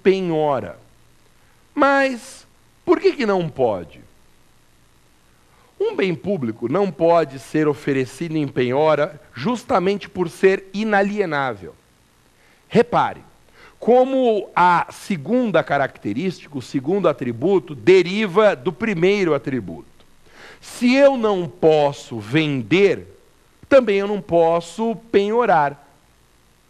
penhora. Mas por que não pode? Um bem público não pode ser oferecido em penhora justamente por ser inalienável. Repare, como a segunda característica, o segundo atributo, deriva do primeiro atributo. Se eu não posso vender, também eu não posso penhorar.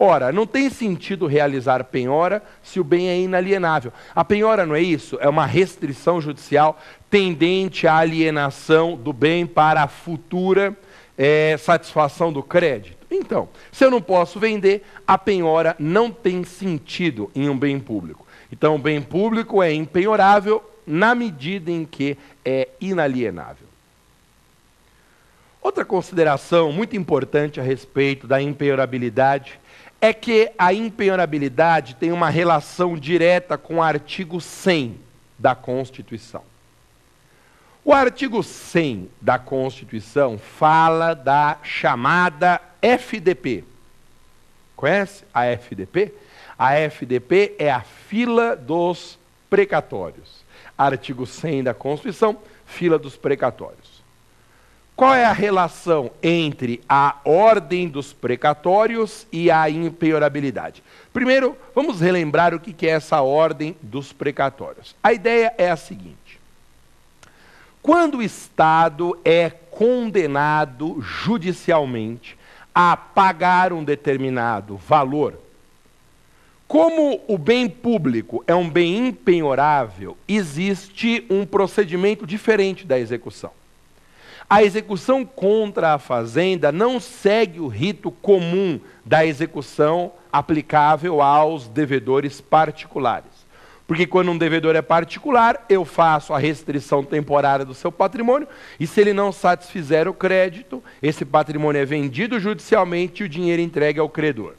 Ora, não tem sentido realizar penhora se o bem é inalienável. A penhora não é isso? É uma restrição judicial tendente à alienação do bem para a futura satisfação do crédito. Então, se eu não posso vender, a penhora não tem sentido em um bem público. Então, o bem público é impenhorável na medida em que é inalienável. Outra consideração muito importante a respeito da impenhorabilidade é que a impenhorabilidade tem uma relação direta com o artigo 100 da Constituição. O artigo 100 da Constituição fala da chamada FDP. Conhece a FDP? A FDP é a fila dos precatórios. Artigo 100 da Constituição, fila dos precatórios. Qual é a relação entre a ordem dos precatórios e a impenhorabilidade? Primeiro, vamos relembrar o que é essa ordem dos precatórios. A ideia é a seguinte: quando o Estado é condenado judicialmente a pagar um determinado valor, como o bem público é um bem impenhorável, existe um procedimento diferente da execução. A execução contra a fazenda não segue o rito comum da execução aplicável aos devedores particulares. Porque quando um devedor é particular, eu faço a restrição temporária do seu patrimônio, e se ele não satisfizer o crédito, esse patrimônio é vendido judicialmente e o dinheiro entregue ao credor.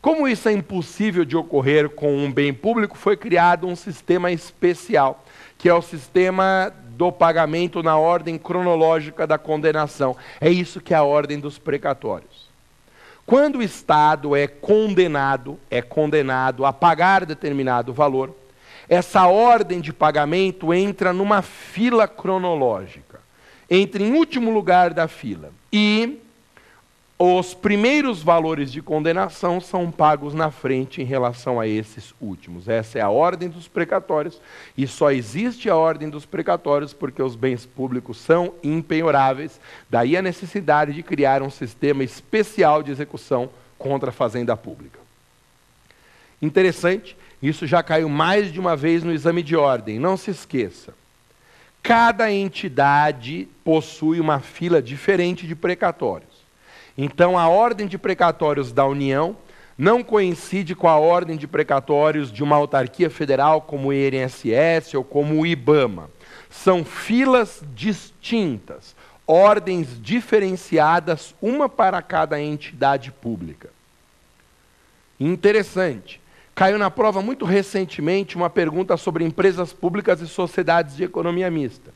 Como isso é impossível de ocorrer com um bem público, foi criado um sistema especial, que é o sistema do pagamento na ordem cronológica da condenação. É isso que é a ordem dos precatórios. Quando o Estado é condenado a pagar determinado valor, essa ordem de pagamento entra numa fila cronológica, entra em último lugar da fila, e os primeiros valores de condenação são pagos na frente em relação a esses últimos. Essa é a ordem dos precatórios, e só existe a ordem dos precatórios porque os bens públicos são impenhoráveis. Daí a necessidade de criar um sistema especial de execução contra a fazenda pública. Interessante, isso já caiu mais de uma vez no exame de ordem. Não se esqueça, cada entidade possui uma fila diferente de precatórios. Então, a ordem de precatórios da União não coincide com a ordem de precatórios de uma autarquia federal como o INSS ou como o IBAMA. São filas distintas, ordens diferenciadas, uma para cada entidade pública. Interessante, caiu na prova muito recentemente uma pergunta sobre empresas públicas e sociedades de economia mista.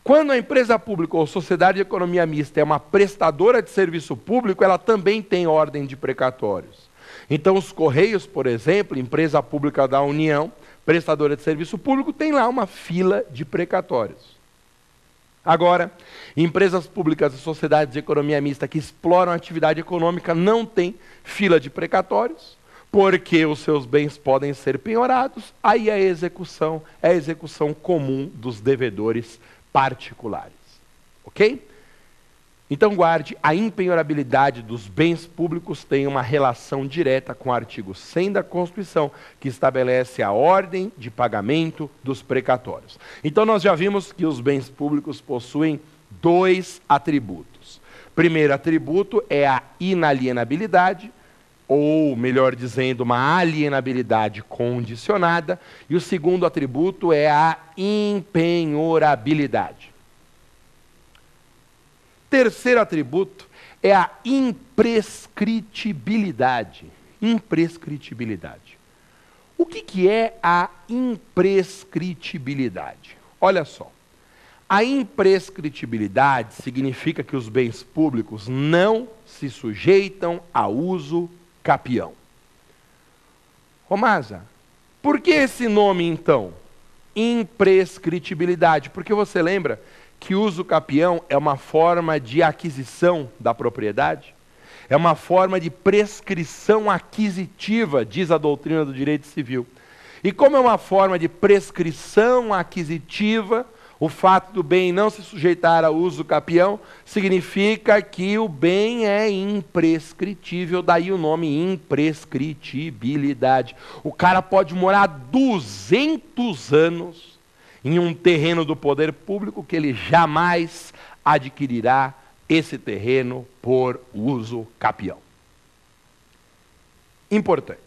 Quando a empresa pública ou sociedade de economia mista é uma prestadora de serviço público, ela também tem ordem de precatórios. Então, os Correios, por exemplo, empresa pública da União, prestadora de serviço público, tem lá uma fila de precatórios. Agora, empresas públicas e sociedades de economia mista que exploram a atividade econômica não têm fila de precatórios, porque os seus bens podem ser penhorados, aí a execução é a execução comum dos devedores particulares, ok? Então guarde, a impenhorabilidade dos bens públicos tem uma relação direta com o artigo 100 da Constituição, que estabelece a ordem de pagamento dos precatórios. Então nós já vimos que os bens públicos possuem dois atributos. Primeiro atributo é a inalienabilidade, ou, melhor dizendo, uma alienabilidade condicionada, e o segundo atributo é a impenhorabilidade. Terceiro atributo é a imprescritibilidade. Imprescritibilidade. O que é a imprescritibilidade? Olha só, a imprescritibilidade significa que os bens públicos não se sujeitam a uso capião. Romasa, Por que esse nome, então? Imprescritibilidade. Porque você lembra que uso capião é uma forma de aquisição da propriedade? É uma forma de prescrição aquisitiva, diz a doutrina do direito civil. E como é uma forma de prescrição aquisitiva, o fato do bem não se sujeitar a uso capião significa que o bem é imprescritível, daí o nome imprescritibilidade. O cara pode morar 200 anos em um terreno do poder público que ele jamais adquirirá esse terreno por uso capião. Importante.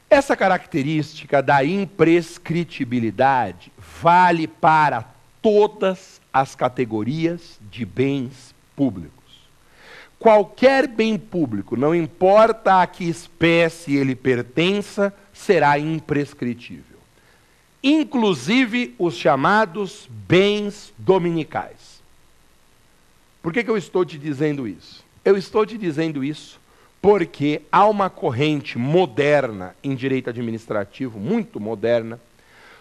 Essa característica da imprescritibilidade vale para todas as categorias de bens públicos. Qualquer bem público, não importa a que espécie ele pertença, será imprescritível. Inclusive os chamados bens dominicais. Por que eu estou te dizendo isso? Eu estou te dizendo isso porque há uma corrente moderna em direito administrativo, muito moderna,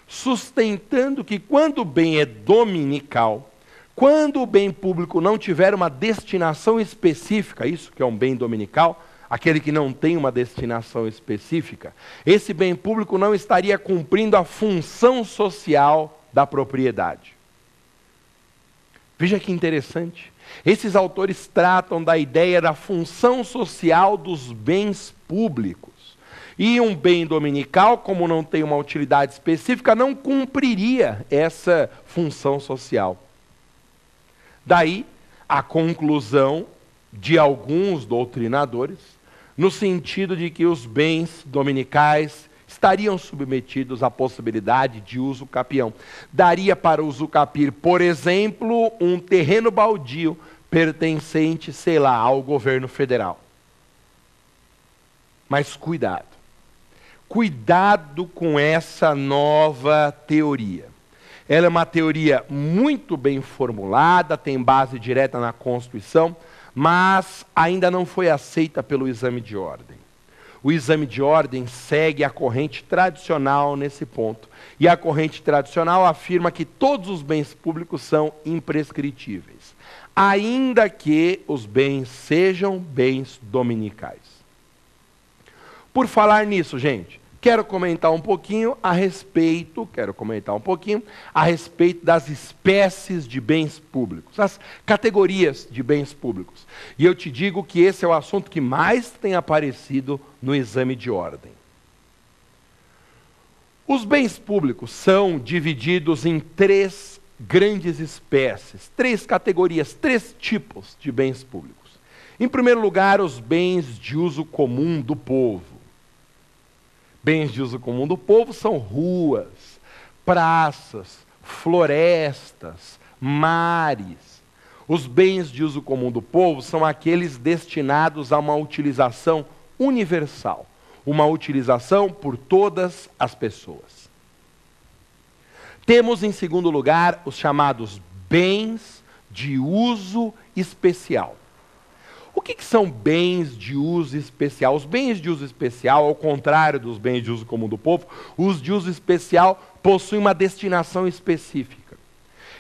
sustentando que quando o bem é dominical, quando o bem público não tiver uma destinação específica, isso que é um bem dominical, aquele que não tem uma destinação específica, esse bem público não estaria cumprindo a função social da propriedade. Veja que interessante. Esses autores tratam da ideia da função social dos bens públicos. E um bem dominical, como não tem uma utilidade específica, não cumpriria essa função social. Daí a conclusão de alguns doutrinadores, no sentido de que os bens dominicais estariam submetidos à possibilidade de uso capião. Daria para usucapir, por exemplo, um terreno baldio pertencente, sei lá, ao governo federal. Mas cuidado. Cuidado com essa nova teoria. Ela é uma teoria muito bem formulada, tem base direta na Constituição, mas ainda não foi aceita pelo exame de ordem. O exame de ordem segue a corrente tradicional nesse ponto. E a corrente tradicional afirma que todos os bens públicos são imprescritíveis, ainda que os bens sejam bens dominicais. Por falar nisso, gente, quero comentar um pouquinho a respeito das espécies de bens públicos, as categorias de bens públicos. E eu te digo que esse é o assunto que mais tem aparecido no exame de ordem. Os bens públicos são divididos em 3 grandes espécies, 3 categorias, 3 tipos de bens públicos. Em primeiro lugar, os bens de uso comum do povo. Bens de uso comum do povo são ruas, praças, florestas, mares. Os bens de uso comum do povo são aqueles destinados a uma utilização universal, uma utilização por todas as pessoas. Temos, em segundo lugar, os chamados bens de uso especial. O que são bens de uso especial? Os bens de uso especial, ao contrário dos bens de uso comum do povo, os de uso especial possuem uma destinação específica.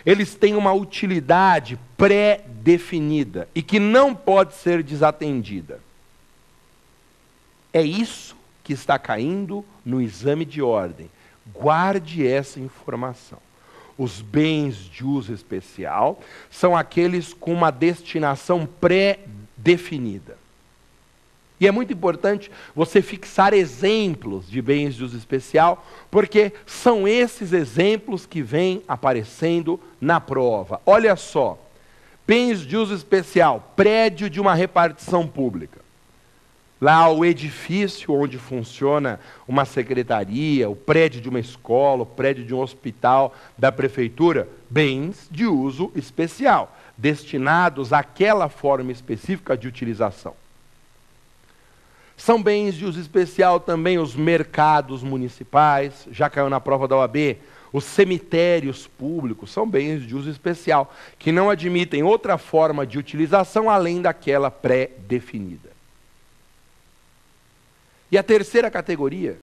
Eles têm uma utilidade pré-definida e que não pode ser desatendida. É isso que está caindo no exame de ordem. Guarde essa informação. Os bens de uso especial são aqueles com uma destinação pré-definida. E é muito importante você fixar exemplos de bens de uso especial, porque são esses exemplos que vêm aparecendo na prova. Olha só, bens de uso especial, prédio de uma repartição pública. Lá o edifício onde funciona uma secretaria, o prédio de uma escola, o prédio de um hospital da prefeitura, bens de uso especial, destinados àquela forma específica de utilização. São bens de uso especial também os mercados municipais, já caiu na prova da OAB, os cemitérios públicos, são bens de uso especial, que não admitem outra forma de utilização além daquela pré-definida. E a terceira categoria